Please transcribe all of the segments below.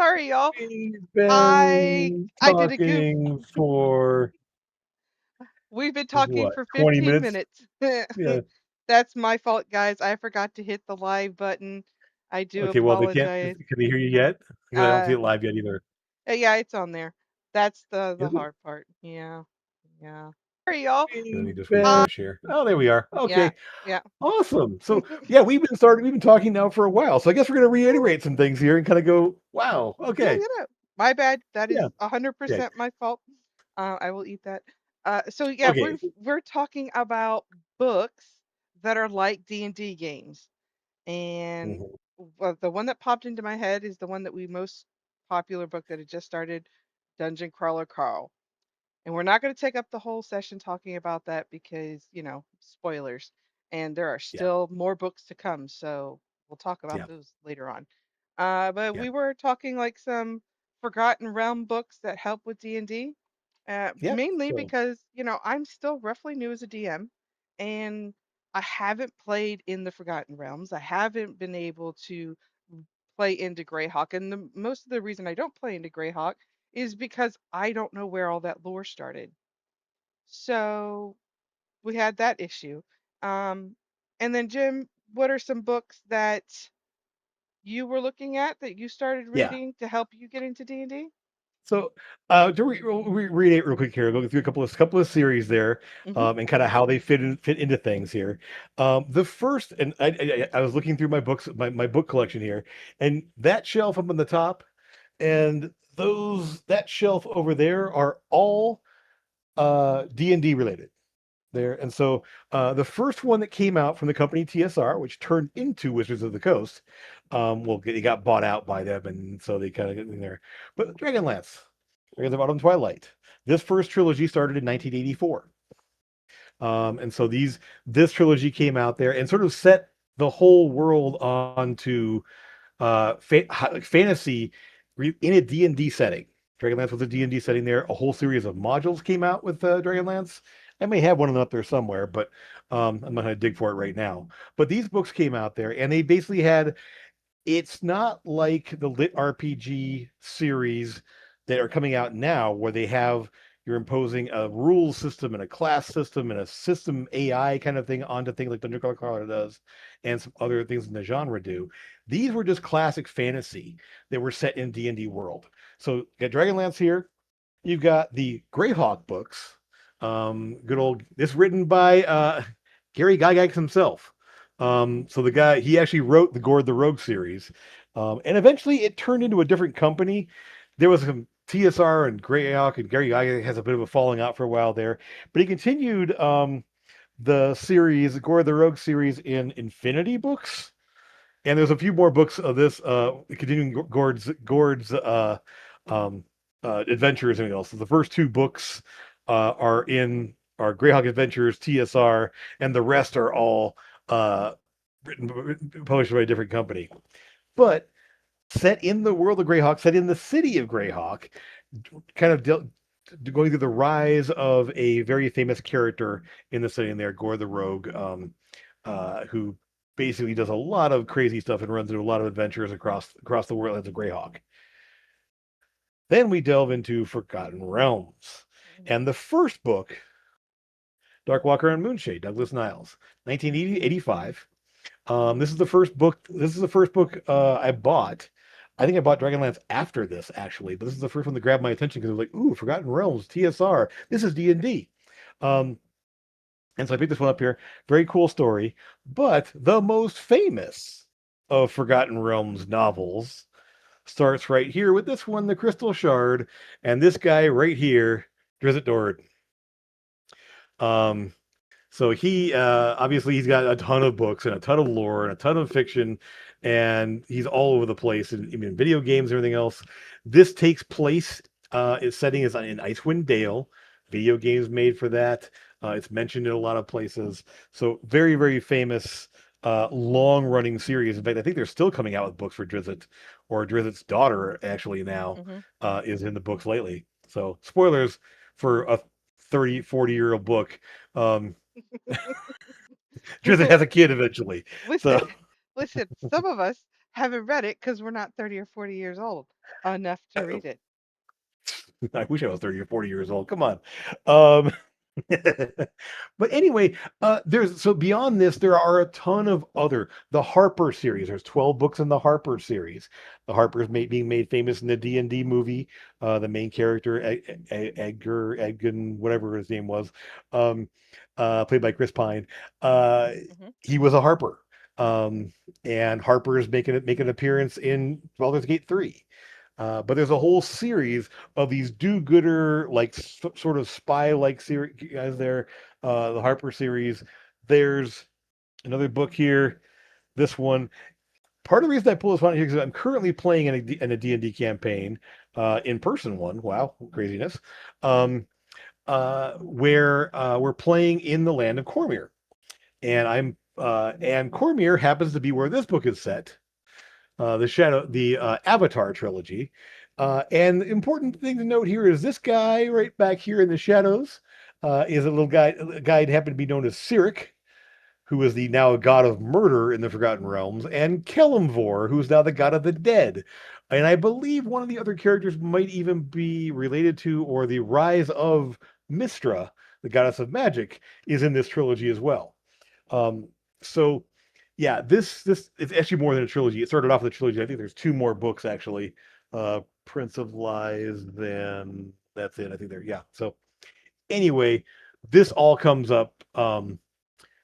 Sorry, y'all. We've I been I did a goof. talking for We've been talking what, for 20 15 minutes? minutes. Yeah. That's my fault, guys. I forgot to hit the live button. I do Okay, well, apologize. can they hear you yet? Because I don't see Uh, it live yet either. yeah, it's on there. That's the Is it? hard part. Yeah, yeah. Sorry, y'all. Let me We've just Uh, refresh here. Oh, there we are. yeah, Okay, yeah. awesome. So, yeah, we've been talking now for a while. So I guess we're going to reiterate some things here and kind of go, wow, Yeah, okay. my bad. That Yeah, is okay. 100% my fault. I will eat that. So yeah, Okay. we're talking about books that are like D&D games. And Mhm. the one that popped into my head is the one that we most popular book that had just started, Dungeon Crawler Carl. And we're not going to take up the whole session talking about that because, spoilers. And there are Yeah, still more books to come, so we'll talk about yeah, those later on. But yeah, we were talking like some Forgotten Realm books that help with D&D, yeah. mainly So, because, I'm still roughly new as a DM, and I haven't played in the Forgotten Realms. I haven't been able to play into Greyhawk, and most of the reason I don't play into Greyhawk is because I don't know where all that lore started. So we had that issue. Um, and then Jim, what are some books that you were looking at that you started yeah. reading to help you get into D&D? So, to read it real quick here, go through a couple of series there, Mm-hmm. and kind of how they fit into things here. The first, and I was looking through my books, my book collection here, and that shelf up on the top, and that shelf over there are all D&D related there. And so the first one that came out from the company TSR, which turned into Wizards of the Coast, well, it got bought out by them, and so they kind of get in there. But Dragonlance, Dragons of Autumn Twilight. This first trilogy started in 1984, and so this trilogy came out there and sort of set the whole world onto fantasy in a D&D setting. Dragonlance was a D&D setting there. A whole series of modules came out with Dragonlance. I may have one up there somewhere, but I'm not going to dig for it right now. But these books came out there, and they basically had. It's not like the lit RPG series that are coming out now, where you're imposing a rules system and a class system and a system AI kind of thing onto things like Dungeon Crawler does, and some other things in the genre do. These were just classic fantasy that were set in D&D world. So you got Dragonlance here. You've got the Greyhawk books. Good old this written by Gary Gygax himself. So the guy he actually wrote the Gord the Rogue series, and eventually it turned into a different company. There was some TSR and Greyhawk, and Gary Gygax has a bit of a falling out for a while there, but he continued the Gord the Rogue series in Infinity books, and there's a few more books of this continuing Gord's um, adventures and everything else. So the first two books are Greyhawk Adventures TSR, and the rest are all uh, published by a different company. But set in the world of Greyhawk, set in the city of Greyhawk, kind of going through the rise of a very famous character in the setting there, Gore the Rogue, who basically does a lot of crazy stuff and runs into a lot of adventures across the world as a Greyhawk. Then we delve into Forgotten Realms, and the first book, Darkwalker and Moonshade, Douglas Niles, 1985. This is the first book. This is the first book I bought. I think I bought Dragonlance after this, actually, but this is the first one that grabbed my attention because it was like, ooh, Forgotten Realms, TSR. This is D&D. Um, and so I picked this one up here. Very cool story. But the most famous of Forgotten Realms novels starts right here with this one, The Crystal Shard, and this guy right here, Drizzt Do'Urden. Um, So he obviously he's got a ton of books and a ton of lore and a ton of fiction, and he's all over the place. And I mean, video games and everything else. This takes place. Its setting is in Icewind Dale. Video games made for that. It's mentioned in a lot of places. So very very famous, long running series. In fact, I think they're still coming out with books for Drizzt, or Drizzt's daughter actually now Mm-hmm. is in the books lately. So spoilers for a 30-40-year-old book. Um, Drizzt has a kid eventually. So Listen, listen. Some of us haven't read it because we're not 30 or 40 years old enough to read it. I wish I was 30 or 40 years old. Come on. Um, but anyway, there's so beyond this, there are a ton of other the Harper series. There's 12 books in the Harper series. The Harper's being made famous in the D&D movie. The main character, Edgar, Edgin, whatever his name was, um, played by Chris Pine. Uh, Hmm. he was a Harper. Um, and Harper is making an appearance in Baldur's Gate 3. But there's a whole series of these do-gooder, like sort of spy-like series guys there. The Harper series. There's another book here. This one. Part of the reason I pull this one here is I'm currently playing in a D&D campaign, in person one. Wow, craziness. Um, where we're playing in the land of Cormyr, and Cormyr happens to be where this book is set, the Avatar trilogy. And the important thing to note here is this guy right back here in the shadows is a little guy. A guy happened to be known as Cyric, who is the now god of murder in the Forgotten Realms, and Kelemvor, who is now the god of the dead. And I believe one of the other characters might even be related to, or the rise of Mystra, the goddess of magic, is in this trilogy as well. Um, so yeah, this it's actually more than a trilogy. It started off with a trilogy. I think there's two more books actually. Prince of Lies, then that's it. I think there, yeah. So anyway, this all comes up.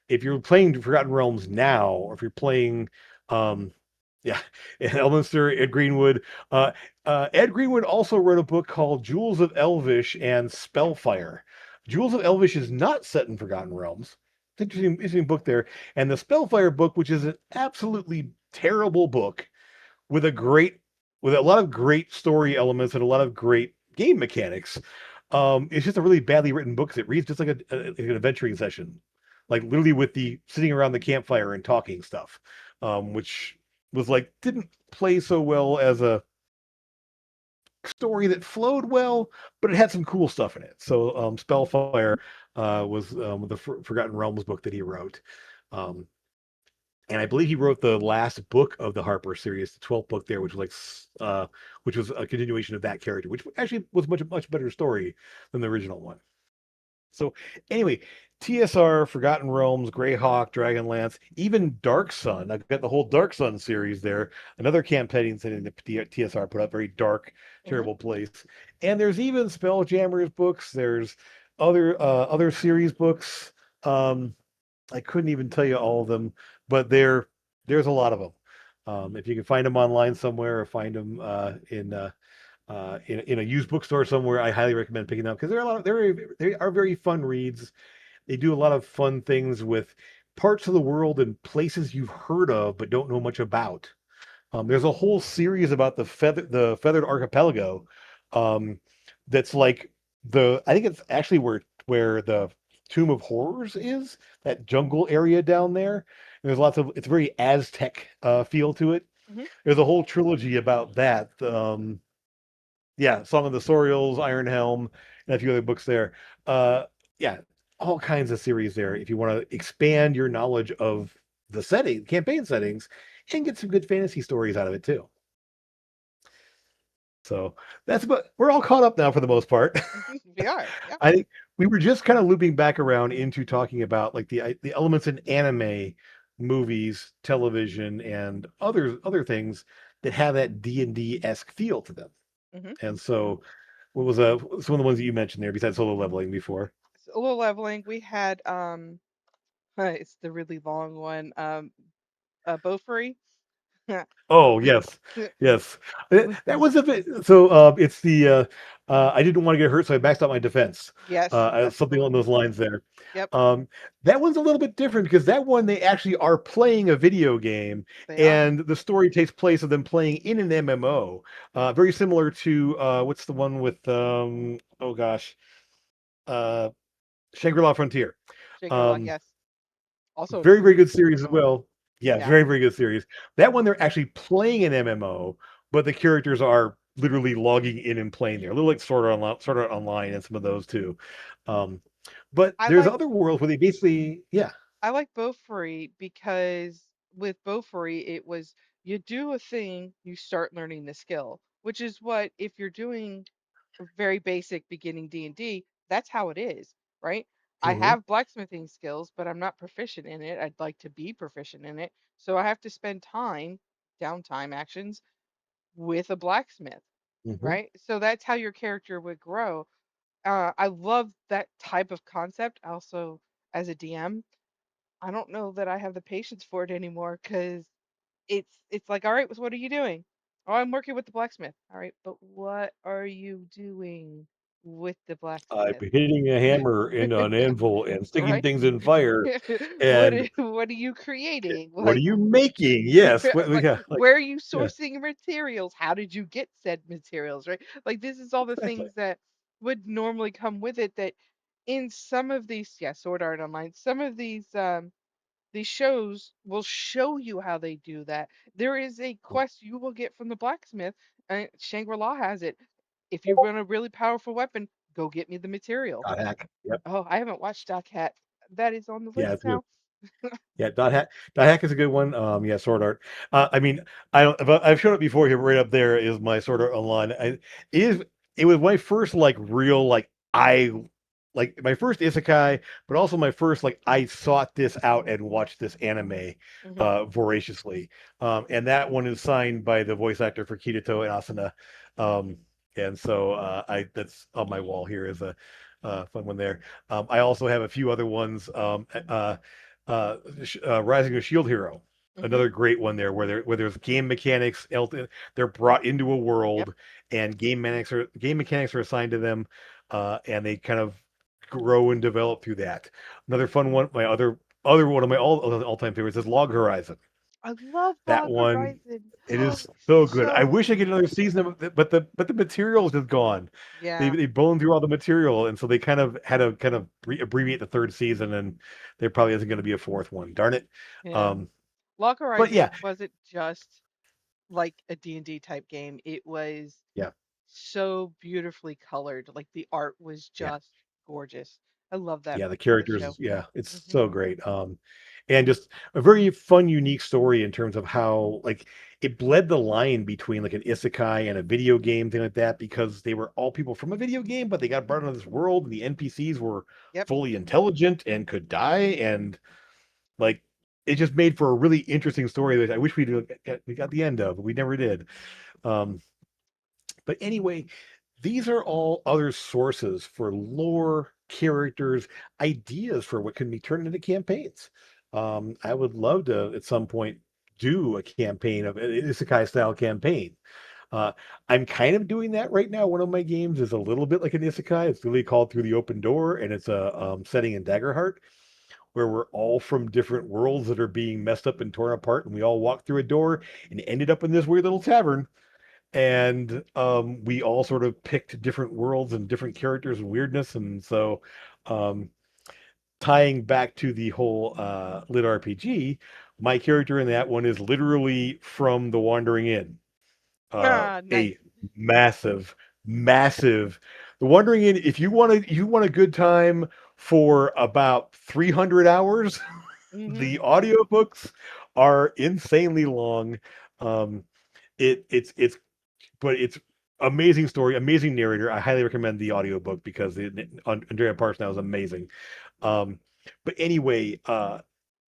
If you're playing Forgotten Realms now, or if you're playing, um, yeah, Elminster, Ed Greenwood. Uh, Ed Greenwood also wrote a book called Jewels of Elvish and Spellfire. Jewels of Elvish is not set in Forgotten Realms. It's interesting book there. And the Spellfire book, which is an absolutely terrible book with a great, with a lot of great story elements and a lot of great game mechanics. It's just a really badly written book. 'Cause it reads just like an adventuring session, like literally with the sitting around the campfire and talking stuff, which was like didn't play so well as a story that flowed well, but it had some cool stuff in it. So Spellfire was the Forgotten Realms book that he wrote. Um, and I believe he wrote the last book of the Harper series, the 12th book there, which was which was a continuation of that character, which actually was much better story than the original one. So anyway, TSR, Forgotten Realms, Greyhawk, Dragonlance, even Dark Sun. I've got the whole Dark Sun series there. Another campaign setting that TSR put up, very dark, Hmm. terrible place. And there's even Spelljammers books. There's other series books. Um, I couldn't even tell you all of them, but there's a lot of them. If you can find them online somewhere or find them in a used bookstore somewhere, I highly recommend picking them up because they're a lot of they are very fun reads. They do a lot of fun things with parts of the world and places you've heard of but don't know much about. There's a whole series about the feathered archipelago. Um, that's like I think it's actually where the Tomb of Horrors is, that jungle area down there. And there's lots of it's very Aztec feel to it. Hmm. There's a whole trilogy about that. Yeah, Song of the Sorials, Iron Helm, and a few other books there. Yeah, all kinds of series there if you want to expand your knowledge of the campaign settings, and get some good fantasy stories out of it too. So that's about we're all caught up now for the most part. We are. Yeah. I think we were just kind of looping back around into talking about like the elements in anime, movies, television, and other things that have that D&D-esque feel to them. Hmm. And so what was some of the ones that you mentioned there besides solo leveling before? Solo leveling. We had it's the really long one. Beaufry. Oh yes, yes. That was a bit. So it's I didn't want to get hurt, so I maxed out my defense. Yes, Something along those absolutely. lines there. Yep, That one's a little bit different because that one they actually are playing a video game, they are. and the story takes place of them playing in an MMO. Very similar to what's the one with oh gosh, uh, Shangri-La Frontier. Shangri-La, Um, yes. Also very good really series as long. well. Yeah, Yeah. very good series. That one they're actually playing an MMO, but the characters are literally logging in and playing there. A little like Sword Art Online, and some of those too. Um, but I there's like other worlds where they basically, yeah. I like Beaufry because with Beaufry it was You do a thing, you start learning the skill, which is what, if you're doing a very basic beginning D&D, that's how it is, right? I Hmm. have blacksmithing skills, but I'm not proficient in it. I'd like to be proficient in it. So I have to spend time, downtime actions, with a blacksmith, Hmm. right? So that's how your character would grow. I love that type of concept. Also, as a DM, I don't know that I have the patience for it anymore because it's like, all right, so what are you doing? Oh, I'm working with the blacksmith. All right, but what are you doing with the I'm blacksmith? hitting a hammer in an anvil and sticking Right? things in fire. And What are you creating? what are Like, you making? Yes. What, like, yeah. Like, where are you yeah. sourcing your materials? How did you get said materials? Right? Like, this is all the Exactly. things that would normally come with it. That in some of these, yeah, Sword Art Online, some of these shows will show you how they do that. There is a quest you will get from the blacksmith, and Shangri-La has it. If you run a really powerful weapon, go get me the material. Dot hack. Yep. Oh, I haven't watched Doc Hat. That is on the Yeah, list it's good. now. Yeah, dot hack is a good one. Yeah, sword art. I mean, I don't. But I've shown it before here. Right up there is my sword art online. Is it was my first like real like my first isekai, but also my first like I sought this out and watched this anime Hmm. voraciously. And that one is signed by the voice actor for Kirito and Asuna. Um, and so I that's on my wall here is a fun one there. I also have a few other ones. Rising of Shield Hero, Hmm. another great one there, where there's game mechanics. They're brought into a Yep. world, and game mechanics are assigned to them, and they kind of grow and develop through that. Another fun one, my other one of my all time favorites is Log Horizon. I love That Log one, Horizon. it is so good. I So wish I could get another season of it, but the material's just gone. yeah, They blown through all the material, and so they kind of had to kind of abbreviate the third season, and there probably isn't going to be a fourth one. Darn it. yeah. Um, Log but yeah, Horizon wasn't just like a D&D type game. It was yeah, so beautifully colored. Like the art was yeah. just gorgeous. I love that Yeah, the for the show. characters, yeah, it's Hmm. so great. And just a very fun, unique story in terms of how like it bled the line between like an isekai and a video game thing like that because they were all people from a video game, but they got brought into this world and the NPCs were Yep. fully intelligent and could die, and like it just made for a really interesting story that I wish we got the end of, but we never did. Um, but anyway, these are all other sources for lore, characters, ideas for what can be turned into campaigns. I would love to at some point do a campaign of an isekai style campaign. Uh, I'm kind of doing that right now. One of my games is a little bit like an isekai. It's really called Through the Open Door, and it's a setting in Daggerheart, where we're all from different worlds that are being messed up and torn apart, and we all walked through a door and ended up in this weird little tavern, and we all sort of picked different worlds and different characters and weirdness, and so um, tying back to the whole lit RPG, my character in that one is literally from the Wandering Inn, Ah, nice. a massive, massive. The Wandering Inn. If you want a good time for about 300 hours, Hmm. the audiobooks are insanely long. Um, it's but it's amazing story, amazing narrator. I highly recommend the audiobook because Andrea Parsons is amazing. Um, but anyway,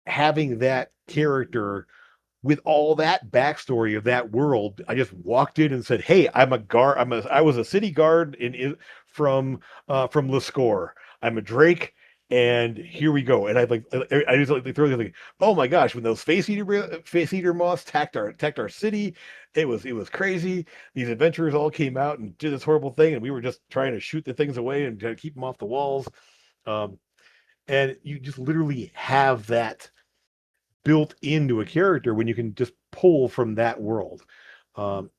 having that character with all that backstory of that world, I just walked in and said, "Hey, I'm a guard. I was a city guard from Lascore. I'm a Drake, and here we go." And I just like throw the like, "Oh my gosh!" When those face eater moths attacked our city, it was crazy. These adventurers all came out and did this horrible thing, and we were just trying to shoot the things away and try to keep them off the walls. Um, and you just literally have that built into a character when you can just pull from that world.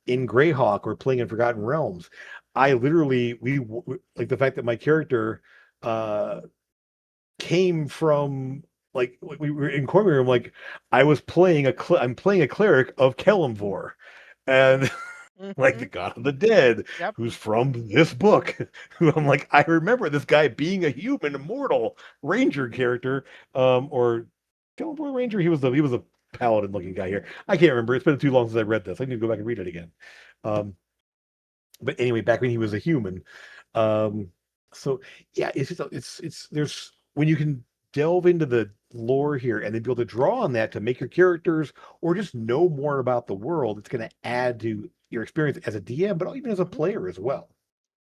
In Greyhawk or playing in Forgotten Realms, I literally like the fact that my character uh, came from like we were in Cormier. Like I'm playing a cleric of Kelemvor, and like Hmm. the God of the Dead, Yep. who's from this book. Who I'm like, I remember this guy being a human, immortal ranger character, or Kelemvor Ranger. He was a paladin looking guy here. I can't remember. It's been too long since I read this. I need to go back and read it again. Um, but anyway, back when he was a human. Um, so yeah, it's just it's there's when you can delve into the lore here and then be able to draw on that to make your characters or just know more about the world, it's going to add to your experience as a DM, but even as a Hmm. player as well.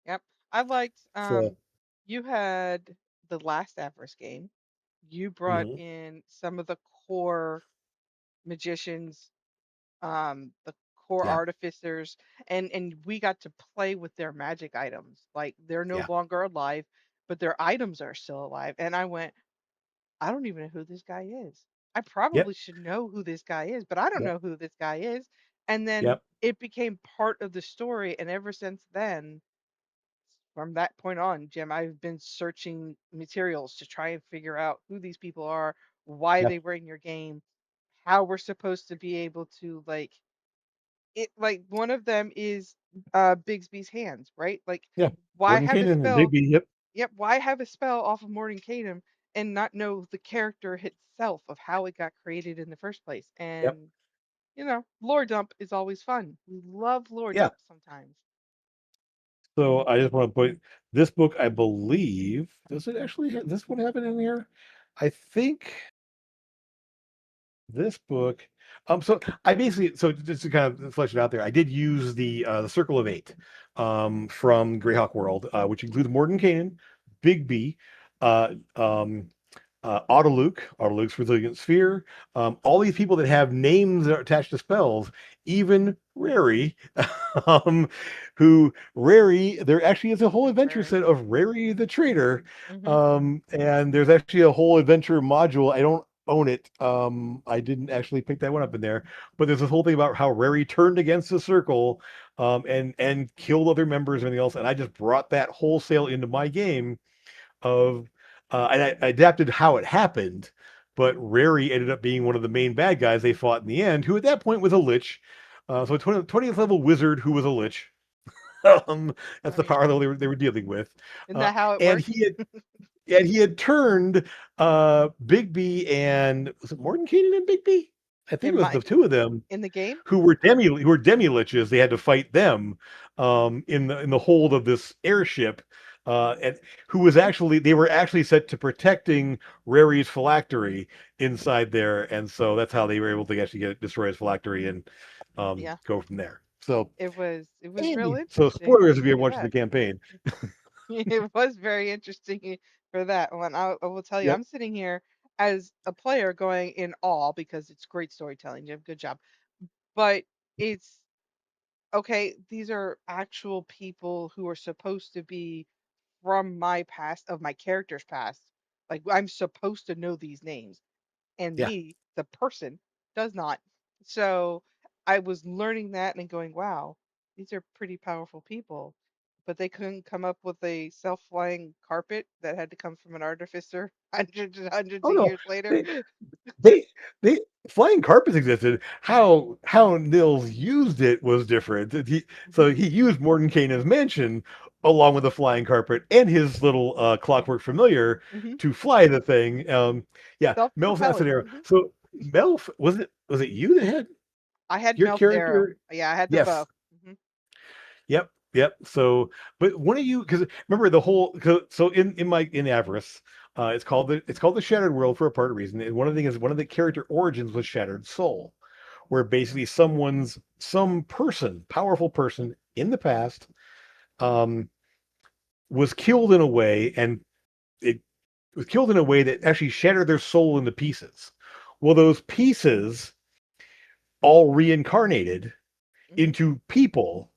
Yep. I liked So, you had the last Avarice game. You brought mhm, in some of the core magicians, the core yeah, artificers, and we got to play with their magic items. Like they're no yeah, longer alive, but their items are still alive. And I went, I don't even know who this guy is. I yep, probably should know who this guy is, but I don't yep, know who this guy is. And then yep, it became part of the story, and ever since then, from that point on, Jim, I've been searching materials to try and figure out who these people are, why yep, they were in your game, how we're supposed to be able to like it. Like one of them is Bigsby's hands, right? Like yeah. why Morton have a Keenan and spell? Bigby, yep, Yep, why have a spell off of Morning Kingdom and not know the character itself of how it got created in the first place? yep, And lore dump is always fun. We love lore yeah. dump sometimes. So I just want to put this book, I believe, does it actually have this one have it in here? I think this book. So I basically, so just to kind of flesh it out there, I did use the Circle of Eight, from Greyhawk World, which includes Morgan Kanan, Bigby, uh, um, Autoluke's Resilient Sphere, all these people that have names that are attached to spells, even Rary, um, who Rary, there actually is a whole adventure Very. set of Rary the Traitor, Mm-hmm. and there's actually a whole adventure module. I don't own it. I didn't actually pick that one up in there, but there's this whole thing about how Rary turned against the Circle, and killed other members and everything else, and I just brought that wholesale into my game of and I adapted how it happened, but Rary ended up being one of the main bad guys they fought in the end, who at that point was a lich. So a 20th level wizard who was a lich. That's I the mean, power level they were dealing with. isn't Uh, that how it and works? he had turned Bigby and was it Morton Keenan and Bigby? I think In it was my the two of them in the game? who were demi liches. They had to fight them in the hold of this airship, and who was actually they were actually set to protecting Rary's phylactery inside there, and so that's how they were able to actually destroy his phylactery and Yeah. go from there. So, It was real Andy, so interesting spoilers if to you're do watching the that. campaign. It was very interesting for that one. I will tell you, Yep. I'm sitting here as a player going in awe because it's great storytelling, Jim. Good job. But it's okay, these are actual people who are supposed to be from my past, of my character's past. Like I'm supposed to know these names, and Yeah. me, the person, does not. So I was learning that and going, wow, these are pretty powerful people. But they couldn't come up with a self-flying carpet that had to come from an artificer hundreds and hundreds Oh of no. years later. They they they flying carpets existed. How Nils used it was different. Hmm. He used Mordenkainen's mansion along with the flying carpet and his little clockwork familiar Hmm. to fly the thing. Yeah, Mel's that Self-propelling. scenario. Hmm. So Melf, was it you that had I had your Melf Arrow. character? Yeah, I had the Yes. bow. Hmm. Yep, yep. So, but one of you, because remember the whole, so in Avarice, it's called the Shattered World for a part of reason. And one of the character origins was Shattered Soul, where basically some person, powerful person in the past, um, was killed in a way, and it was killed in a way that actually shattered their soul into pieces. Well, those pieces all reincarnated Hmm. into people,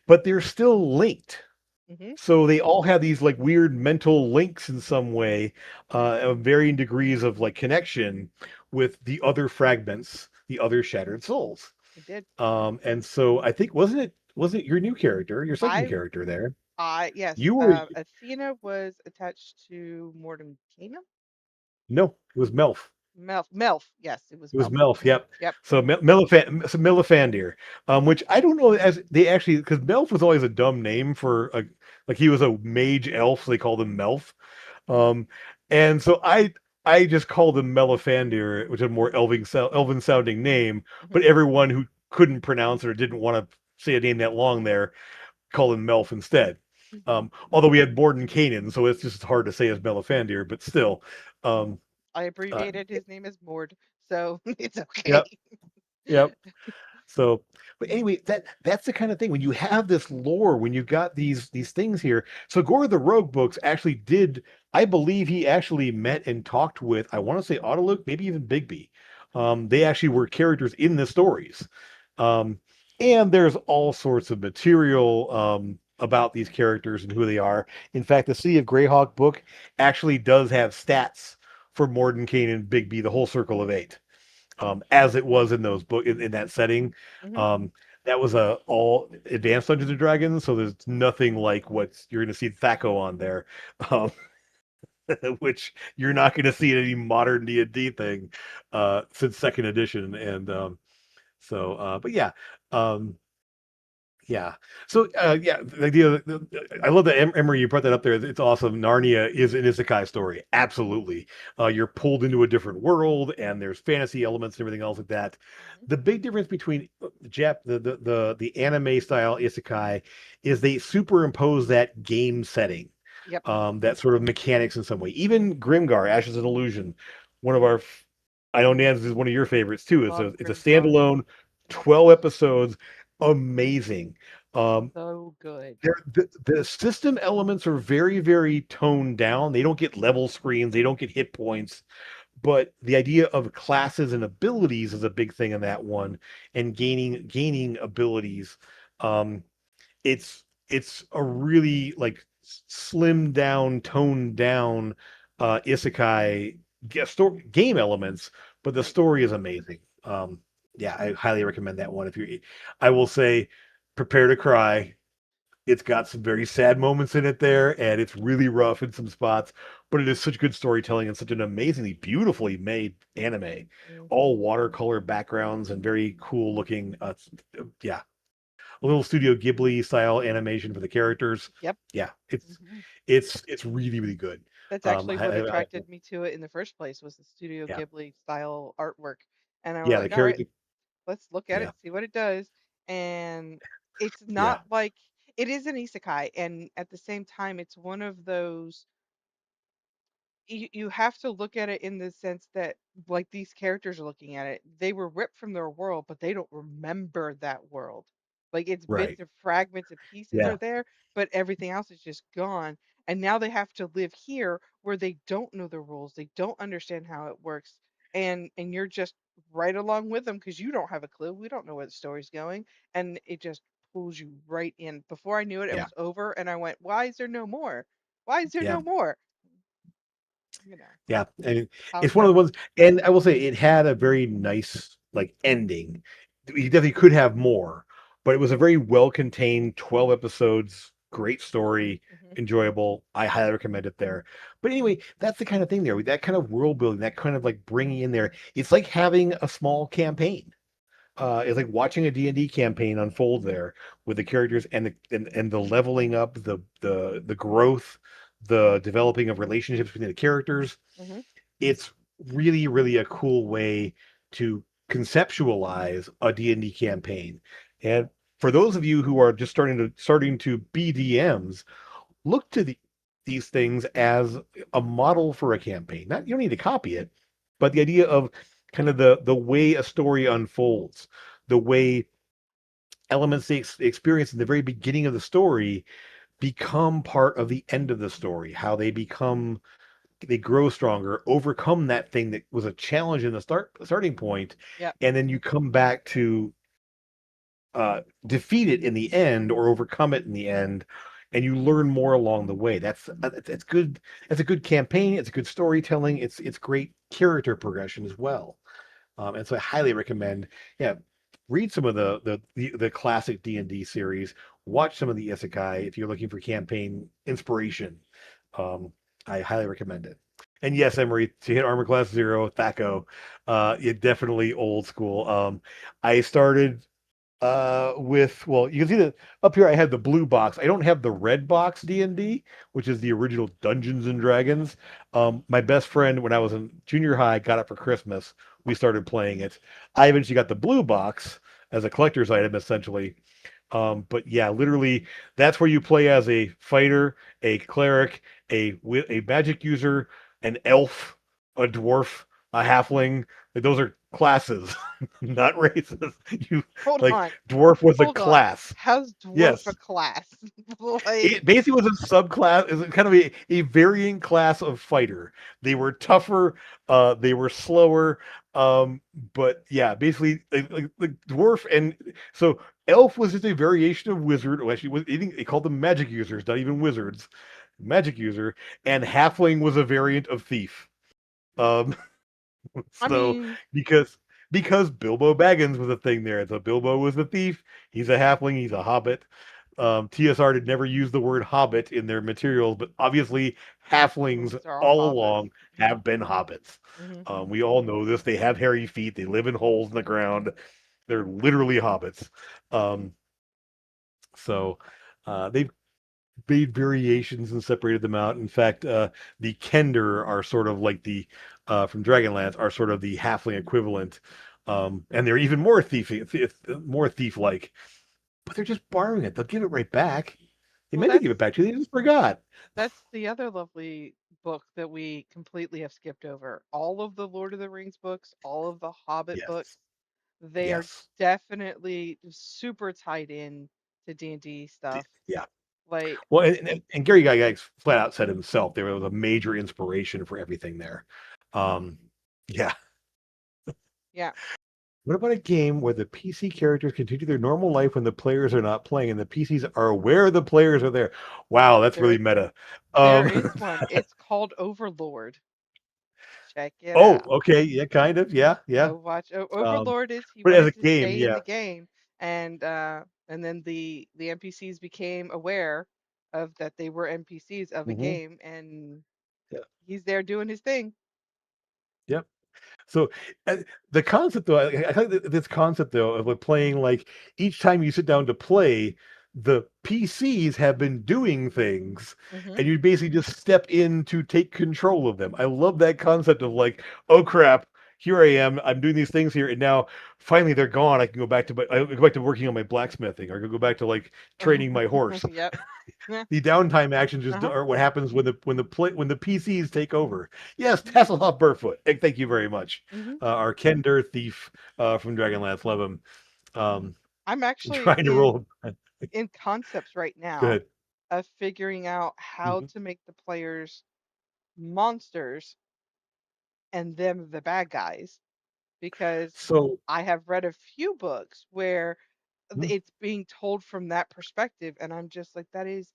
but they're still linked. Hmm. So they all have these like weird mental links in some way, of varying degrees of like connection with the other fragments, the other shattered souls. It did. And so I think wasn't it your new character, your second I character there? yes. You were Athena was attached to Mordenkainen. no, it was Melf. Melf. Yes, it was It was Melf. Melf, yep. Yep. So Melifandir, which I don't know as they actually because Melf was always a dumb name for like he was a mage elf, so they called him Melf. Um, and so I just called him Melifandir, which is a more elven sounding name, Hmm. but everyone who couldn't pronounce it or didn't want to say a name that long there called him Melf instead. Although we had Borden Kanan, so it's just hard to say as Melifandir, but still. Um, I uh, abbreviated his name as Mord, so it's okay. yep, yep. So, but anyway, that's the kind of thing when you have this lore, when you've got these things here. So Gore the Rogue books actually did, I believe he actually met and talked with, I want to say Autoluke, maybe even Bigby. They actually were characters in the stories. Um, and there's all sorts of material about these characters and who they are. In fact, the City of Greyhawk book actually does have stats for Mordenkainen and Bigby, the whole Circle of Eight, as it was in those book in that setting. Hmm. Um, that was a all advanced Dungeons and Dragons, so there's nothing like what you're going to see Thaco on there, um, which you're not going to see in any modern D&D thing since second edition. And but yeah. Um, yeah. So, yeah, the idea, I love that, Emery, you brought that up there. It's awesome. Narnia is an isekai story. Absolutely. You're pulled into a different world, and there's fantasy elements and everything else like that. Hmm. The big difference between the anime style isekai is they superimpose that game setting, Yep. that sort of mechanics in some way. Even Grimgar, Ashes of Illusion, one of our, I know Nans is one of your favorites too. Love It's a Grimgar. standalone, 12 episodes, amazing. So good. The system elements are very, very toned down. They don't get level screens, they don't get hit points, but the idea of classes and abilities is a big thing in that one, and gaining abilities. Um, it's a really like slimmed down, toned down isekai game elements, but the Right. story is amazing. Yeah, I highly recommend that one. If you, I will say, prepare to cry. It's got some very sad moments in it there, and it's really rough in some spots, but it is such good storytelling and such an amazingly beautifully made anime. Hmm. All watercolor backgrounds and very cool looking. Yeah, a little Studio Ghibli style animation for the characters. Yep. Yeah, Hmm. it's really really good. That's actually what I attracted me to it in the first place was the Studio yeah, Ghibli style artwork. And I was yeah, the like, all right, character, let's look at yeah, it, see what it does. And it's yeah, not like it is an isekai, and at the same time, it's one of those you have to look at it in the sense that like these characters are looking at it, they were ripped from their world but they don't remember that world. Like it's right, bits and fragments and pieces are yeah, there, but everything else is just gone, and now they have to live here where they don't know the rules, they don't understand how it works, and you're just right along with them because you don't have a clue, we don't know where the story's going, and it just pulls you right in. Before I knew it, it yeah, was over and I went, why is there no more? Why is there yeah. no more? You know, Yeah, and how it's one of the come? ones, and I will say it had a very nice like ending. You definitely could have more, but it was a very well contained 12 episodes, great story, Mhm. enjoyable. I highly recommend it there. But anyway, that's the kind of thing there, with that kind of world building, that kind of like bringing in there. It's like having a small campaign. It's like watching a D&D campaign unfold there with the characters and the leveling up, the growth, the developing of relationships between the characters. Mhm. It's really, really a cool way to conceptualize a D&D campaign. And for those of you who are just starting to be DMs, look to these things as a model for a campaign. Not, you don't need to copy it, but the idea of kind of the way a story unfolds, the way elements they experience in the very beginning of the story become part of the end of the story, how they grow stronger, overcome that thing that was a challenge in the starting point, Yep. and then you come back to defeat it in the end or overcome it in the end, and you learn more along the way. That's good. That's a good campaign. It's a good storytelling. It's great character progression as well. And so I highly recommend, yeah, read some of the classic D&D series. Watch some of the isekai if you're looking for campaign inspiration. Um, I highly recommend it. And yes, Emery, to hit Armor Class Zero, Thaco, it definitely old school. I started. With well, you can see that up here I have the blue box. I don't have the red box D&D, which is the original Dungeons and Dragons. My best friend when I was in junior high got it for Christmas. We started playing it. I eventually got the blue box as a collector's item, essentially. But yeah, literally, that's where you play as a fighter, a cleric, a magic user, an elf, a dwarf, a halfling. Like, those are classes, not races. You Hold like on, dwarf was a hold on. class. How's dwarf a Yes, class? Like, it basically was a subclass, is kind of a variant class of fighter. They were tougher, they were slower, but yeah, basically like dwarf and so elf was just a variation of wizard. Well, actually, they called them magic users, not even wizards. Magic user, and halfling was a variant of thief. Um, I so mean, because because Bilbo Baggins was a thing there. So Bilbo was the thief. He's a halfling. He's a hobbit. TSR did never use the word hobbit in their materials, but obviously halflings they're all all hobbits. along have been hobbits. Hmm. We all know this. They have hairy feet. They live in holes in the ground. They're literally hobbits. Um, they've made variations and separated them out. In fact, the Kender are sort of like the from Dragonlance are sort of the halfling equivalent, and they're even more thief-like. But they're just borrowing it. They'll give it right back. They Well, meant to give it back to you. They just forgot. that's the other lovely book that we completely have skipped over. All of the Lord of the Rings books, all of the Hobbit books, Yes, they are yes, definitely super tied in to D&D stuff. yeah. Like, Well, and Gary Gygax flat out said himself there was a major inspiration for everything there. Um, yeah. yeah. What about a game where the PC characters continue their normal life when the players are not playing and the PCs are aware the players are there? Wow, that's There really meta. there Um, is one. It's called Overlord. Check it oh, out. okay, yeah, kind of, yeah, yeah. Go watch Um, Overlord is he but as a wanted to game, stay in yeah. the game, and then the NPCs became aware of that they were NPCs of a Hmm. game, and Yeah, he's there doing his thing. yep. So uh, the concept, though, I think this concept though of like playing like each time you sit down to play, the PCs have been doing things, Hmm. and you basically just step in to take control of them. I love that concept of like, oh crap, here I am, I'm doing these things here, and now finally they're gone. I can go back to I go back to working on my blacksmithing, or I can go back to like training my horse. Yep. Yeah. The downtime actions just Uh-huh. are what happens when the PCs take over. Yes, Hasselhoff Burfoot. Thank you very much. Hmm. Our Kender thief from Dragonlance. Love him. Um, I'm actually trying to roll. in concepts right now Good. of figuring out how Mhm. to make the players monsters and them the bad guys because So, I have read a few books where mm, it's being told from that perspective, and I'm just like, that is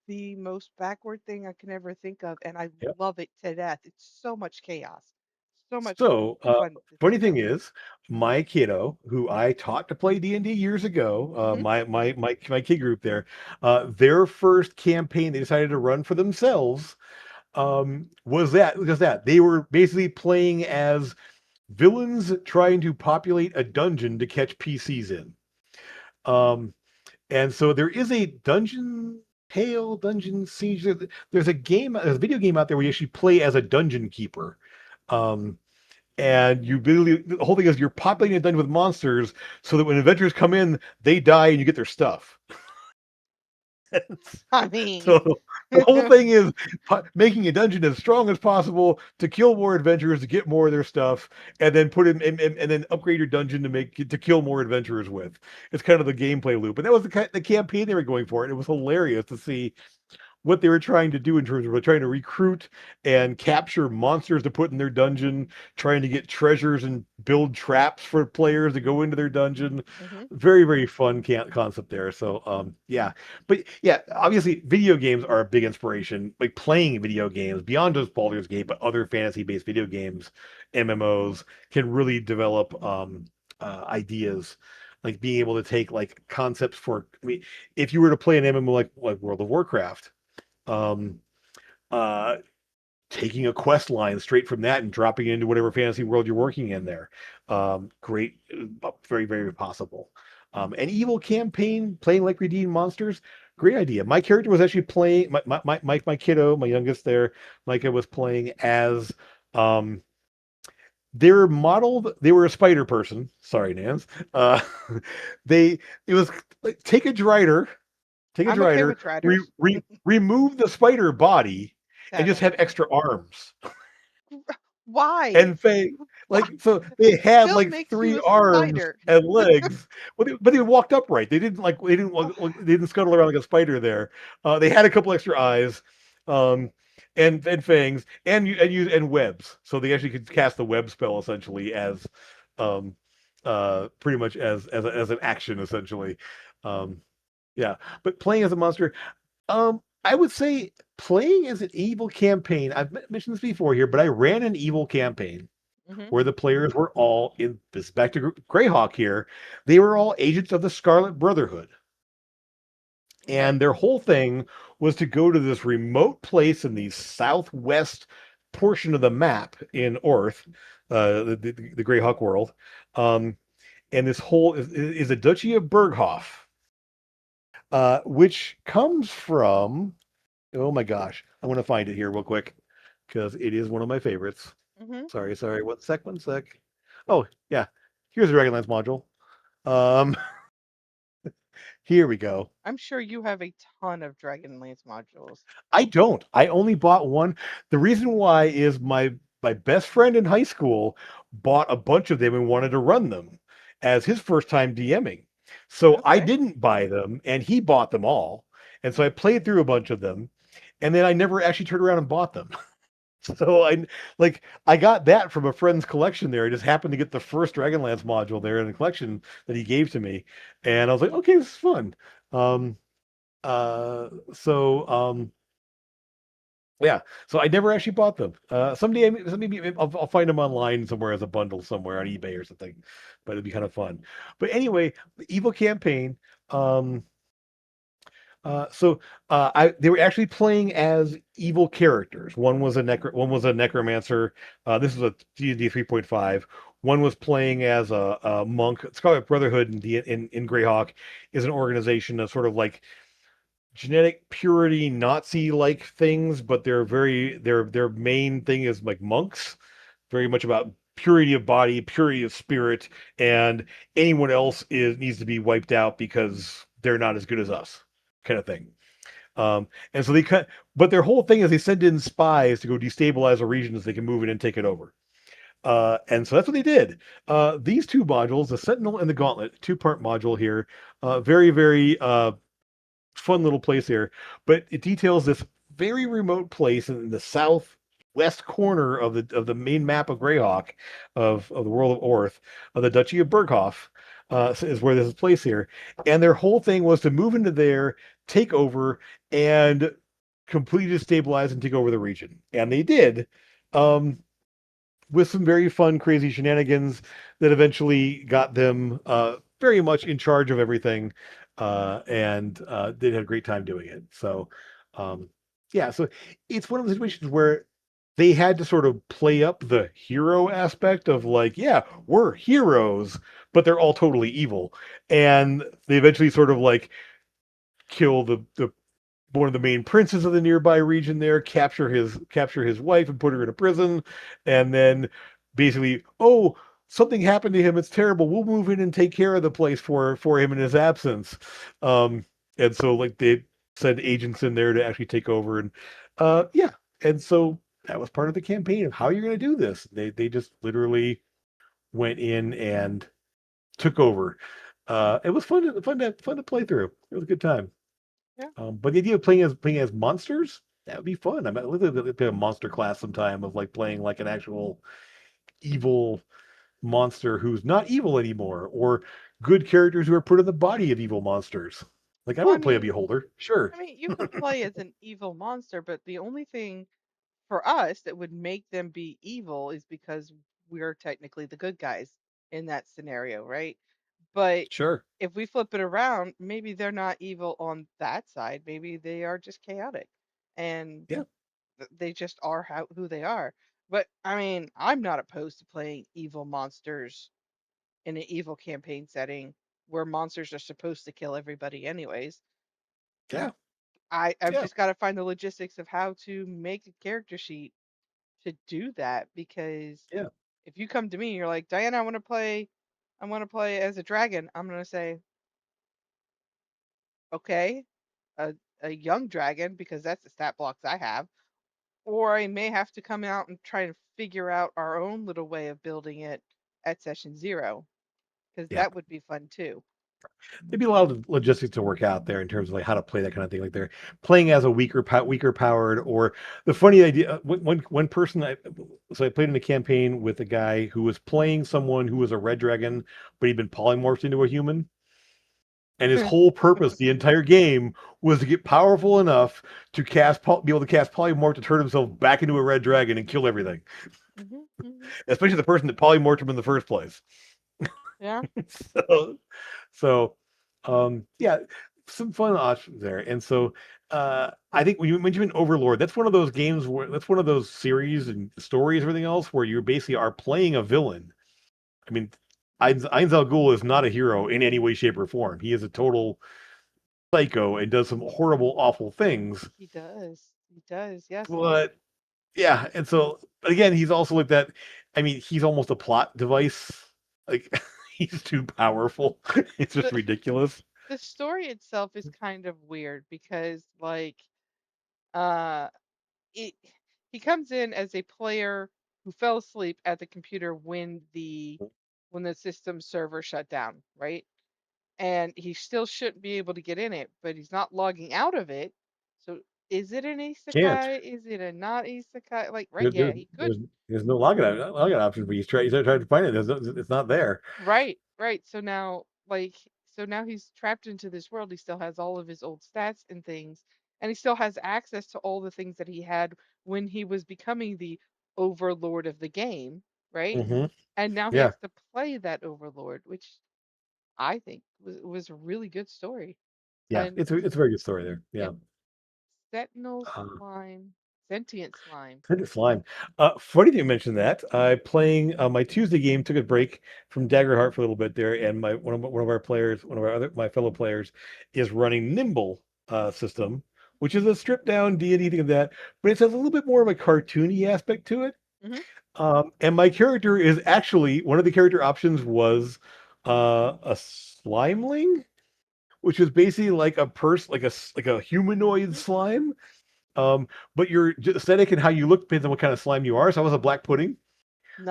the most backward thing I can ever think of, and I yeah. love it to death. It's so much chaos, so much So, fun to funny think thing of. is, my kiddo, who I taught to play D&D years ago, Hmm. my kid group there, their first campaign they decided to run for themselves was that they were basically playing as villains trying to populate a dungeon to catch PCs in. Um, and so there is a dungeon siege. There's a video game out there where you actually play as a dungeon keeper. Um, and you really, the whole thing is you're populating a dungeon with monsters so that when adventurers come in, they die and you get their stuff. I mean, So the whole thing is making a dungeon as strong as possible to kill more adventurers to get more of their stuff, and then put in and then upgrade your dungeon to kill more adventurers with. It's kind of the gameplay loop, and that was the campaign they were going for, and it was hilarious to see what they were trying to do in terms of trying to recruit and capture monsters to put in their dungeon, trying to get treasures and build traps for players to go into their dungeon. hmm. Very, very fun concept there. So, yeah. But yeah, obviously, video games are a big inspiration. Like playing video games beyond just Baldur's Gate, but other fantasy-based video games, MMOs, can really develop ideas like being able to take like concepts for I mean if you were to play an MMO like World of Warcraft, um, uh, taking a quest line straight from that and dropping it into whatever fantasy world you're working in there. Great, very, very possible. An evil campaign playing like redeemed monsters. Great idea. My character was actually playing my kiddo, my youngest there, Micah was playing as um they're modeled. They were a spider person. Sorry, Nans. Uh, they it was like take a I'm okay drider, with Riders. remove the spider body, and That just have extra arms why? and fang. Why? Like so, they had Still like makes you three a arms spider. and legs, but they walked upright. They didn't scuttle around like a spider there. They had a couple extra eyes, um, and fangs and webs. So they actually could cast the web spell essentially as, um, pretty much as an action essentially. Um, yeah, but playing as a monster, I would say playing as an evil campaign. I've mentioned this before here, but I ran an evil campaign Hmm. where the players were all in this back to Greyhawk here. They were all agents of the Scarlet Brotherhood, Okay. and their whole thing was to go to this remote place in the southwest portion of the map in Orth, the Greyhawk world. Um, and this whole is the Duchy of Berghoff, which comes from. Oh my gosh, I want to find it here real quick because it is one of my favorites. Hmm. Sorry. One sec. Oh yeah, here's the Dragonlance module. Um, here we go. I'm sure you have a ton of Dragonlance modules. I don't. I only bought one. The reason why is my best friend in high school bought a bunch of them and wanted to run them as his first time DMing. So I Okay. didn't buy them, and he bought them all. And so I played through a bunch of them, and then I never actually turned around and bought them. So I got that from a friend's collection there. I just happened to get the first Dragonlance module there in the collection that he gave to me, and I was like, okay, this is fun. Um, so yeah, so I never actually bought them. Maybe I'll find them online somewhere as a bundle somewhere on eBay or something, but it'd be kind of fun. But anyway, the Evil campaign. Um, so they were actually playing as evil characters. One was a necromancer. This is a D&D 3.5. One was playing as a monk. Scarlet Brotherhood in Greyhawk is an organization of sort of like genetic purity Nazi like things, but their main thing is like monks, very much about purity of body, purity of spirit, and anyone else is needs to be wiped out because they're not as good as us, kind of thing. And so but their whole thing is they send in spies to go destabilize a region so they can move in and take it over. And so that's what they did. These two modules, the Sentinel and the Gauntlet, two-part module here, very fun little place here. But it details this very remote place in the southwest corner of the main map of Greyhawk, of the world of Orth, of the Duchy of Berghoff, is where this is place here. And their whole thing was to move into there, take over, and completely destabilize and take over the region. And they did. Um, with some very fun, crazy shenanigans that eventually got them very much in charge of everything, and they had a great time doing it. So, um, yeah, so it's one of the situations where they had to sort of play up the hero aspect of like, yeah, we're heroes, but they're all totally evil, and they eventually sort of like kill the one of the main princes of the nearby region there, capture his wife and put her in a prison, and then basically, oh, something happened to him. It's terrible. We'll move in and take care of the place for him in his absence. Um, and so like they send agents in there to actually take over, and yeah, and so that was part of the campaign of how you're going to do this. They just literally went in and took over. It was fun to play through. It was a good time. Yeah. But the idea of playing as monsters, that would be fun. I mean, let's play a monster class sometime of like playing like an actual evil monster who's not evil anymore, or good characters who are put in the body of evil monsters. Like I Well, want to play a beholder, sure, you could play as an evil monster, but the only thing for us that would make them be evil is because we're technically the good guys in that scenario, right? But sure, if we flip it around, maybe they're not evil on that side. Maybe they are just chaotic and yeah, they just are who they are. But I'm not opposed to playing evil monsters in an evil campaign setting where monsters are supposed to kill everybody anyways. Yeah, I've yeah, just got to find the logistics of how to make a character sheet to do that, because yeah, if you come to me and you're like, Diana, I want to play as a dragon, I'm going to say, okay, a, a young dragon, because that's the stat blocks I have. Or I may have to come out and try to figure out our own little way of building it at session 0, because yeah. that would be fun too. There'd be a lot of logistics to work out there in terms of like how to play that kind of thing. Like they're playing as a weaker powered, or the funny idea. One person I played in a campaign with a guy who was playing someone who was a red dragon, but he'd been polymorphed into a human. And his whole purpose, the entire game, was to get powerful enough to be able to cast polymorph to turn himself back into a red dragon and kill everything, Hmm. Hmm. especially the person that polymorphed him in the first place. Yeah. so, so yeah, some fun options there. And so, I think when you mentioned Overlord, that's one of those games where that's one of those series and stories, and everything else, where you basically are playing a villain. I mean, Ainz Al Ghul is not a hero in any way, shape, or form. He is a total psycho and does some horrible, awful things. He does. He does. Yes. But yeah, and so but again, he's also like that. I mean, he's almost a plot device. Like he's too powerful. It's just The ridiculous. the story itself is kind of weird because uh it he comes in as a player who fell asleep at the computer when the system server shut down, right? And he still shouldn't be able to get in it, but he's not logging out of it. So is it an Can't. isekai? Is it a not isekai? Like, right? There, Yeah, there's he could. there's there's no login option for you. Try to find it. It's not there. Right, right. So now he's trapped into this world. He still has all of his old stats and things, and he still has access to all the things that he had when he was becoming the overlord of the game, right? Hmm. And now he Yeah, has to play that overlord, which I think was a really good story. yeah. And It's a very good story there. Yeah. yep, Sentinel Um, Slime, Sentient Slime. It's fine. Funny that you mentioned that. I playing my Tuesday game. Took a break from Daggerheart for a little bit there, and one of our players, one of our other my fellow players, is running Nimble system, which is a stripped down D&D thing of that, but it has a little bit more of a cartoony aspect to it. Hmm. And my character is actually one of the character options was a slimeling, which is basically like a like a humanoid Hmm. slime. But your aesthetic and how you look depends on what kind of slime you are. So I was a black pudding,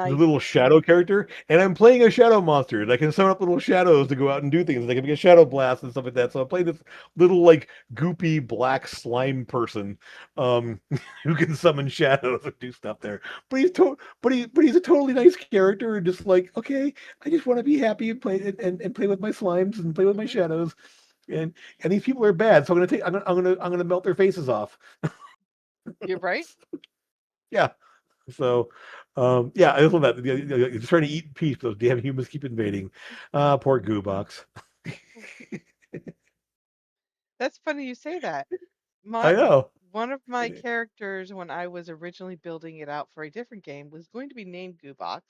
the Nice. little shadow character, and I'm playing a shadow monster. And I can summon up little shadows to go out and do things. And I can make a shadow blast and stuff like that. So I'm playing this little like goopy black slime person, um, who can summon shadows and do stuff there. But he's a totally nice character and just like, okay, I just want to be happy and play and play with my slimes and play with my Hmm. shadows. And these people are bad, so I'm gonna melt their faces off. You're right. Yeah. So, yeah, I love that. He's trying to eat in peace, but those damn humans keep invading. Poor goo box. That's funny you say that. I My know. One of my characters when I was originally building it out for a different game was going to be named Goobox.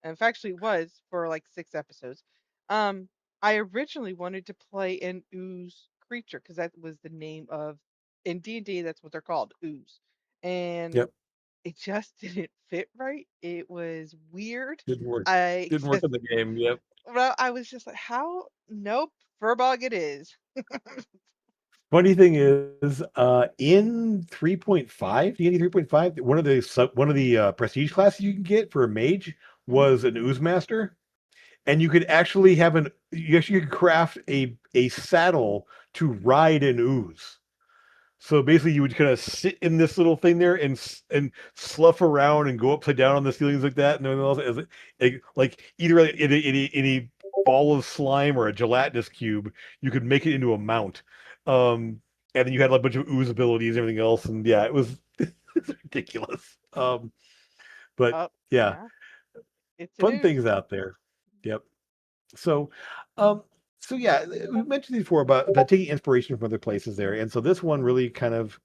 And in fact, actually was for like 6 episodes. Um, I originally wanted to play an ooze creature because that was the name of in D&D. That's what they're called, ooze. And Yep. it just didn't fit right. It was weird. Didn't work. I Didn't work just in the game. Yep. well, I was just like, how? Nope, Furbog it is. Funny thing is, in 3.5, D&D 3.5, one of the prestige classes you can get for a mage Hmm. was an ooze master, and you could actually you actually could craft a saddle to ride an ooze. So basically, you would kind of sit in this little thing there and slough around and go upside down on the ceilings like that, and then also like either in a ball of slime or a gelatinous cube, you could make it into a mount. And then you had like a bunch of ooze abilities and everything else, and yeah, it was it's ridiculous. But Oh, yeah, yeah, it's an fun ooze. things out there. Yep. So, um, so yeah, we mentioned before about taking inspiration from other places there, and so this one really kind of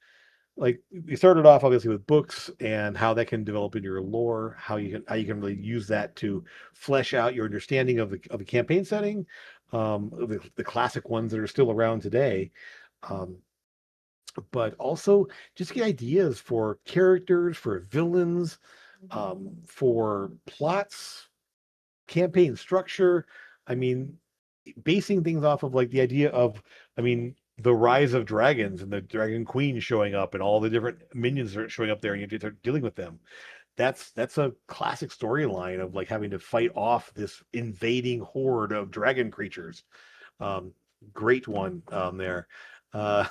like you started off obviously with books and how that can develop in your lore, how you can really use that to flesh out your understanding of the campaign setting, the classic ones that are still around today. Um, but also just get ideas for characters, for villains, Mhm. for plots, campaign structure. I mean, basing things off of like the idea of, I mean, the rise of dragons and the dragon queen showing up and all the different minions that are showing up there and you have to start dealing with them. That's a classic storyline of like having to fight off this invading horde of dragon creatures. Um, Great one there. Uh,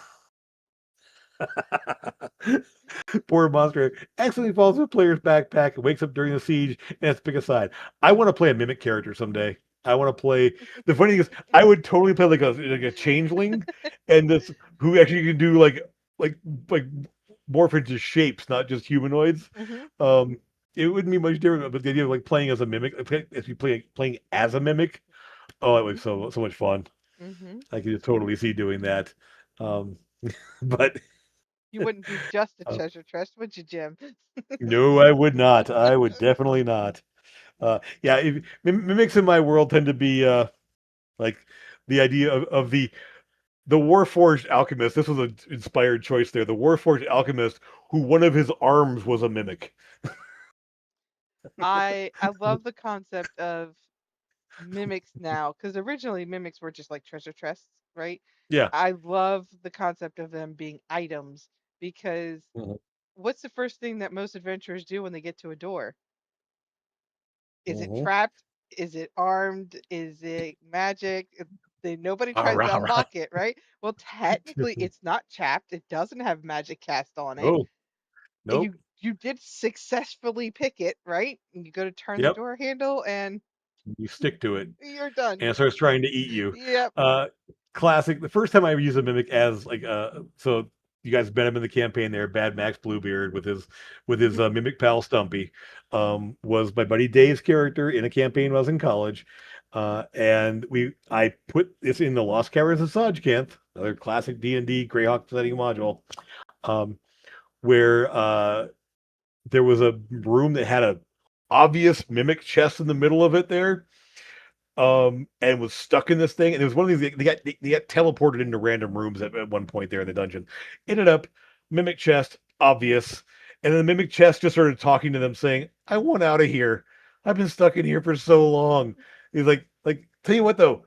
Poor monster accidentally falls in a player's backpack and wakes up during the siege and has to pick a side. I want to play a mimic character someday. I want to play. The funny thing is, I would totally play like a changeling, and this who actually can do like like morph into shapes, not just humanoids. Mhm. Um, it wouldn't be much different, but the idea of like playing as a mimic, if you playing as a mimic, oh, it was Mhm. so much fun. Mhm. I could just totally see doing that. Um, but You wouldn't do just a uh, treasure chest, would you, Jim? no, I would not. I would definitely not. Yeah, mimics in my world tend to be like the idea of the Warforged alchemist. This was an inspired choice there. The Warforged alchemist, who one of his arms was a mimic. I love the concept of mimics now because originally mimics were just like treasure chests, right? Yeah. I love the concept of them being items because Mhm. what's the first thing that most adventurers do when they get to a door? Is it Mhm. trapped? Is it armed? Is it magic? Nobody All tries right, to all right. unlock it, right? Well, technically, it's not chapped. It doesn't have magic cast on it. Oh, And nope. you did successfully pick it, right? And you go to turn the Yep. door handle, and You stick to it. you're done. And it starts trying to eat you. Yep. Uh, Classic. The first time I ever used a mimic as like so you guys met him in the campaign there, Bad Max Bluebeard with his Mhm. mimic pal Stumpy, was my buddy Dave's character in a campaign when I was in college. And I put this in the Lost Caverns of Sajkanth, another classic D&D Greyhawk setting module, um, where there was a room that had a obvious mimic chest in the middle of it there, and was stuck in this thing. And it was one of these they got teleported into random rooms at one point there in the dungeon. Ended up mimic chest, obvious. And then the mimic chest just started talking to them, saying, I want out of here. I've been stuck in here for so long. He's tell you what though,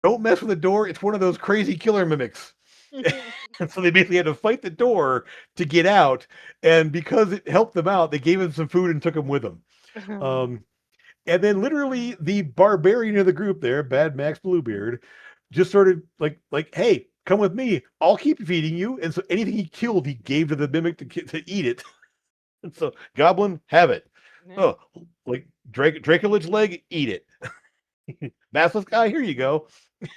don't mess with the door. It's one of those crazy killer mimics. And so they basically had to fight the door to get out. And because it helped them out, they gave him some food and took him with them. Um, and then literally the barbarian of the group there, Bad Max Bluebeard, just started hey, come with me. I'll keep feeding you. And so anything he killed, he gave to the mimic to eat it. And so Goblin, have it. Yeah. Oh, like Draculich's leg, eat it. Maskless guy, here you go.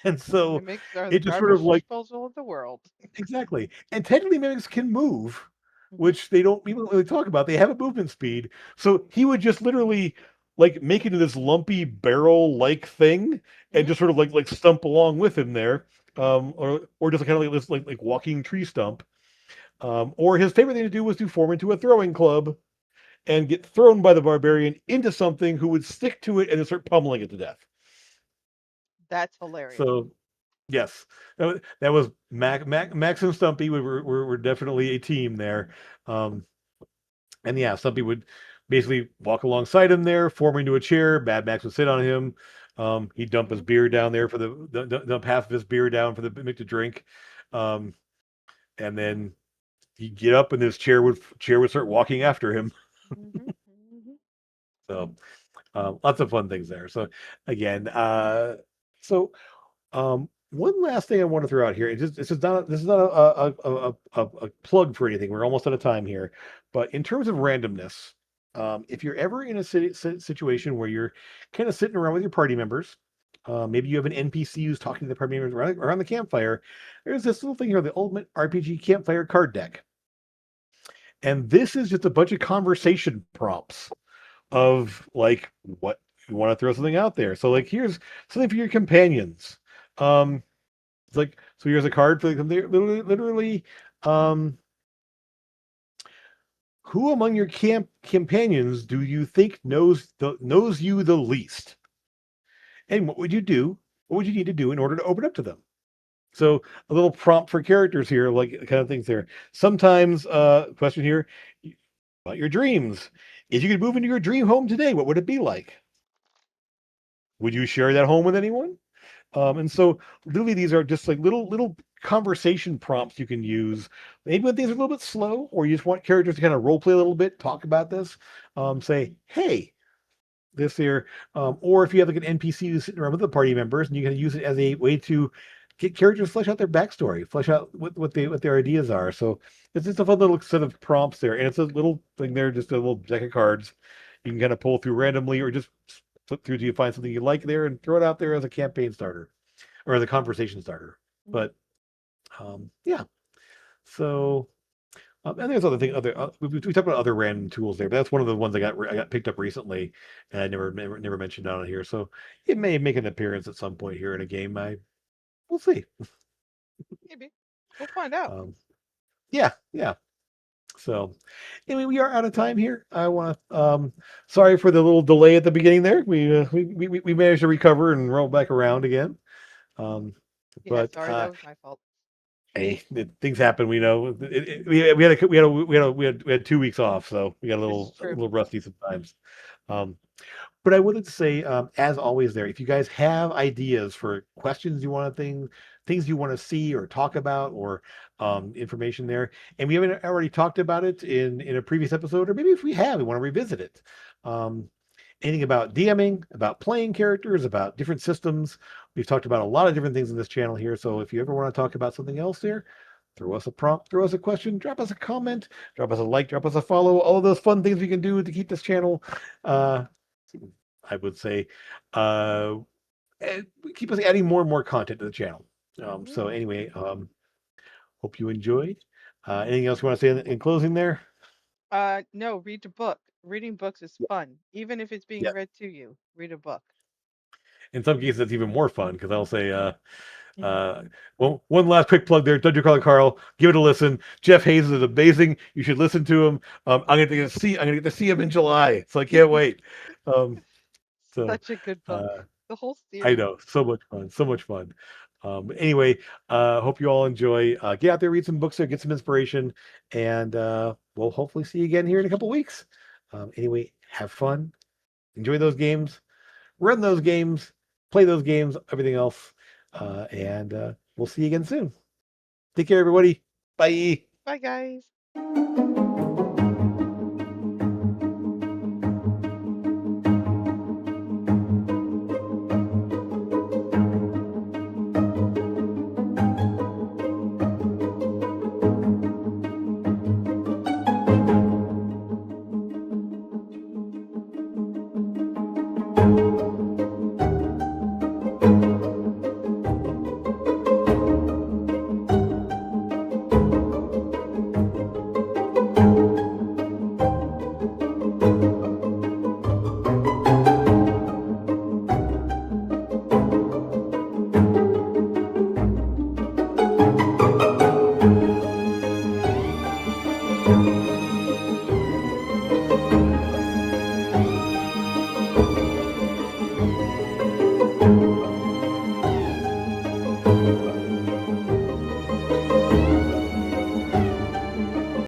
And so Mimics are the it just sort of garbage like disposal of the world. exactly. And technically mimics can move, Mhm. which they don't people don't really talk about. They have a movement speed. So he would just literally like make it into this lumpy barrel-like thing and Mhm. just sort of like stump along with him there. Or just kind of like this like walking tree stump. Or his favorite thing to do was to form into a throwing club and get thrown by the barbarian into something who would stick to it and then start pummeling it to death. That's hilarious. So yes, that was Max and Stumpy. Were definitely a team there. Um, and yeah, Stumpy would basically walk alongside him there, form into a chair. Mad Max would sit on him. He'd dump his Mhm. beer down there for dump half of his beer down for the mimic to drink. Um, and then he'd get up and his chair would start walking after him. Mhm. Mhm. So lots of fun things there. So again, so one last thing I want to throw out here. This is not a plug for anything. We're almost out of time here, but in terms of randomness, if you're ever in a situation where you're kind of sitting around with your party members, maybe you have an NPC who's talking to the party members around the campfire. There's this little thing here, the Ultimate RPG Campfire card deck, and this is just a bunch of conversation prompts of like what you want to throw something out there. So like here's something for your companions. Um, it's like, so here's a card for literally, Who among your camp companions do you think knows you the least? And what would you do? What would you need to do in order to open up to them? So a little prompt for characters here, like kind of things there. Sometimes, question here about your dreams. If you could move into your dream home today, what would it be like? Would you share that home with anyone? And so literally these are just like little conversation prompts you can use. Maybe when things are a little bit slow, or you just want characters to kind of role play a little bit, talk about this. Say, hey, this here, or if you have like an NPC who's sitting around with the party members, and you can use it as a way to get characters to flesh out their backstory, flesh out what their ideas are. So it's just a fun little set of prompts there, and it's a little thing there, just a little deck of cards you can kind of pull through randomly, or just flip through till you find something you like there, and throw it out there as a campaign starter or as a conversation starter. But yeah, so. And there's other thing, we talked about other random tools there, but that's one of the ones I got picked up recently, and I never mentioned on here. So it may make an appearance at some point here in a game. We'll see. Maybe. We'll find out. Yeah, yeah. So anyway, we are out of time here. I want to sorry for the little delay at the beginning there. We managed to recover and roll back around again. Um, Yeah, but sorry, that was my fault. hey, things happen. We know we had 2 weeks off, so we got This is a true. little rusty sometimes. Um, but I wanted to say, as always, there, if you guys have ideas for questions you want to things you want to see or talk about, or information there, and we haven't already talked about it in a previous episode, or maybe if we have, we want to revisit it. Um, Anything about DMing, about playing characters, about different systems. We've talked about a lot of different things in this channel here. So if you ever want to talk about something else there, throw us a prompt, throw us a question, drop us a comment, drop us a like, drop us a follow, all of those fun things we can do to keep this channel, uh, I would say, uh, keep us adding more and more content to the channel. Hmm. So anyway, hope you enjoyed. Anything else you want to say in closing there? No, read a book. Reading books is fun, even if it's being Yeah. read to you. Read a book. In some cases, it's even more fun because I'll say, Hmm. well, one last quick plug there. Dungeon Crawler Carl, give it a listen. Jeff Hayes is amazing. You should listen to him. I'm gonna get to see him in July, so I can't wait. Um, so Such a good book. uh, The whole I series. know, so much fun, so much fun. Anyway, hope you all enjoy. Get out there, read some books there, get some inspiration, and we'll hopefully see you again here in a couple weeks. Anyway, have fun, enjoy those games, run those games, play those games, everything else. And we'll see you again soon. Take care, everybody. Bye. Bye, guys.